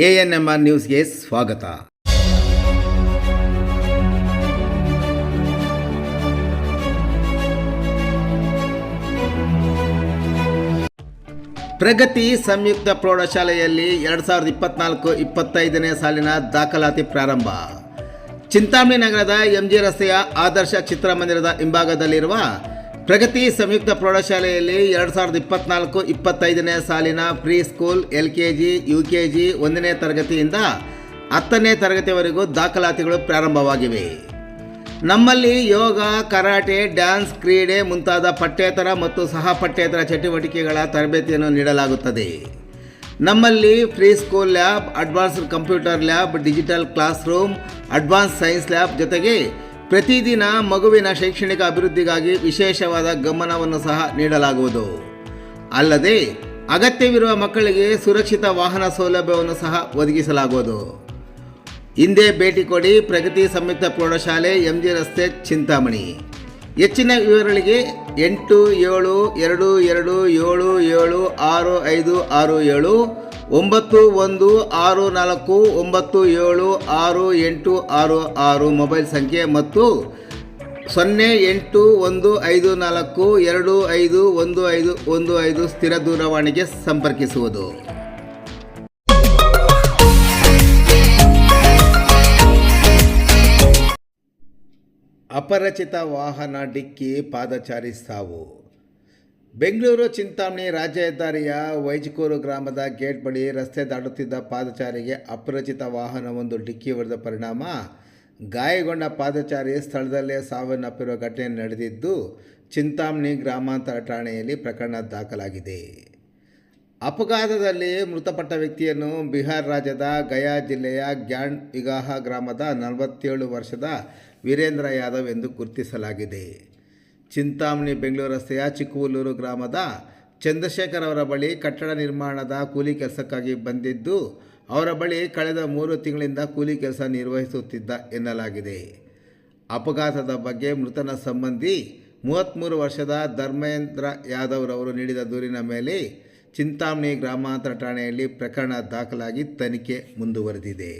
ANMR ನ್ಯೂಸ್ಗೆ ಸ್ವಾಗತ. ಪ್ರಗತಿ ಸಂಯುಕ್ತ ಪ್ರೌಢಶಾಲೆಯಲ್ಲಿ 2024-25ನೇ ಸಾಲಿನ ದಾಖಲಾತಿ ಪ್ರಾರಂಭ. ಚಿಂತಾಮಣಿ ನಗರದ MG ರಸ್ತೆಯ ಆದರ್ಶ ಚಿತ್ರಮಂದಿರದ ಹಿಂಭಾಗದಲ್ಲಿರುವ ಪ್ರಗತಿ ಸಂಯುಕ್ತ ಪ್ರೌಢಶಾಲೆಯಲ್ಲಿ 2024-25ನೇ ಸಾಲಿನ ಪ್ರೀ ಸ್ಕೂಲ್ LKG UKG 1ನೇ ತರಗತಿಯಿಂದ 10ನೇ ತರಗತಿವರೆಗೂ ದಾಖಲಾತಿಗಳು ಪ್ರಾರಂಭವಾಗಿವೆ. ನಮ್ಮಲ್ಲಿ ಯೋಗ, ಕರಾಟೆ, ಡ್ಯಾನ್ಸ್, ಕ್ರೀಡೆ ಮುಂತಾದ ಪಠ್ಯೇತರ ಮತ್ತು ಸಹ ಪಠ್ಯೇತರ ಚಟುವಟಿಕೆಗಳ ತರಬೇತಿಯನ್ನು ನೀಡಲಾಗುತ್ತದೆ. ನಮ್ಮಲ್ಲಿ pre school lab, advanced computer lab, digital class room, advance science lab ಜೊತೆಗೆ ಪ್ರತಿದಿನ ಮಗುವಿನ ಶೈಕ್ಷಣಿಕ ಅಭಿವೃದ್ಧಿಗಾಗಿ ವಿಶೇಷವಾದ ಗಮನವನ್ನು ಸಹ ನೀಡಲಾಗುವುದು. ಅಲ್ಲದೆ ಅಗತ್ಯವಿರುವ ಮಕ್ಕಳಿಗೆ ಸುರಕ್ಷಿತ ವಾಹನ ಸೌಲಭ್ಯವನ್ನು ಸಹ ಒದಗಿಸಲಾಗುವುದು. ಹಿಂದೆ ಭೇಟಿ ಕೊಡಿ ಪ್ರಗತಿ ಸಂಯುಕ್ತ ಪ್ರೌಢಶಾಲೆ, MG ರಸ್ತೆ, ಚಿಂತಾಮಣಿ. ಹೆಚ್ಚಿನ ವಿವರಗಳಿಗೆ 8722776567 9164976866 ಮೊಬೈಲ್ ಸಂಖ್ಯೆ ಮತ್ತು 08154251515 ಸ್ಥಿರ ದೂರವಾಣಿಗೆ ಸಂಪರ್ಕಿಸುವುದು. ಅಪರಿಚಿತ ವಾಹನ ಡಿಕ್ಕಿ, ಪಾದಚಾರಿ ಸಾವು. ಬೆಂಗಳೂರು ಚಿಂತಾಮಣಿ ರಾಜ್ಯ ಹೆದ್ದಾರಿಯ ವೈಜ್ಕೂರು ಗ್ರಾಮದ ಗೇಟ್ ಬಳಿ ರಸ್ತೆ ದಾಟುತ್ತಿದ್ದ ಪಾದಚಾರಿಗೆ ಅಪರಿಚಿತ ವಾಹನವೊಂದು ಡಿಕ್ಕಿ ಹೊಡೆದ ಪರಿಣಾಮ ಗಾಯಗೊಂಡ ಪಾದಚಾರಿ ಸ್ಥಳದಲ್ಲೇ ಸಾವನ್ನಪ್ಪಿರುವ ಘಟನೆ ನಡೆದಿದ್ದು, ಚಿಂತಾಮಣಿ ಗ್ರಾಮಾಂತರ ಠಾಣೆಯಲ್ಲಿ ಪ್ರಕರಣ ದಾಖಲಾಗಿದೆ. ಅಪಘಾತದಲ್ಲಿ ಮೃತಪಟ್ಟ ವ್ಯಕ್ತಿಯನ್ನು ಬಿಹಾರ ರಾಜ್ಯದ ಗಯಾ ಜಿಲ್ಲೆಯ ಗ್ಯಾಂಡ್ ವಿಗಾಹ ಗ್ರಾಮದ 47 ವರ್ಷದ ವೀರೇಂದ್ರ ಯಾದವ್ ಎಂದು ಗುರುತಿಸಲಾಗಿದೆ. ಚಿಂತಾಮಣಿ ಬೆಂಗಳೂರು ರಸ್ತೆಯ ಚಿಕ್ಕಹುಲ್ಲೂರು ಗ್ರಾಮದ ಚಂದ್ರಶೇಖರ್ ಅವರ ಬಳಿ ಕಟ್ಟಡ ನಿರ್ಮಾಣದ ಕೂಲಿ ಕೆಲಸಕ್ಕಾಗಿ ಬಂದಿದ್ದು, ಅವರ ಬಳಿ ಕಳೆದ 3 ತಿಂಗಳಿಂದ ಕೂಲಿ ಕೆಲಸ ನಿರ್ವಹಿಸುತ್ತಿದ್ದ ಎನ್ನಲಾಗಿದೆ. ಅಪಘಾತದ ಬಗ್ಗೆ ಮೃತನ ಸಂಬಂಧಿ 33 ವರ್ಷದ ಧರ್ಮೇಂದ್ರ ಯಾದವ್ ರವರು ನೀಡಿದ ದೂರಿನ ಮೇಲೆ ಚಿಂತಾಮಣಿ ಗ್ರಾಮಾಂತರ ಠಾಣೆಯಲ್ಲಿ ಪ್ರಕರಣ ದಾಖಲಾಗಿ ತನಿಖೆ ಮುಂದುವರೆದಿದೆ.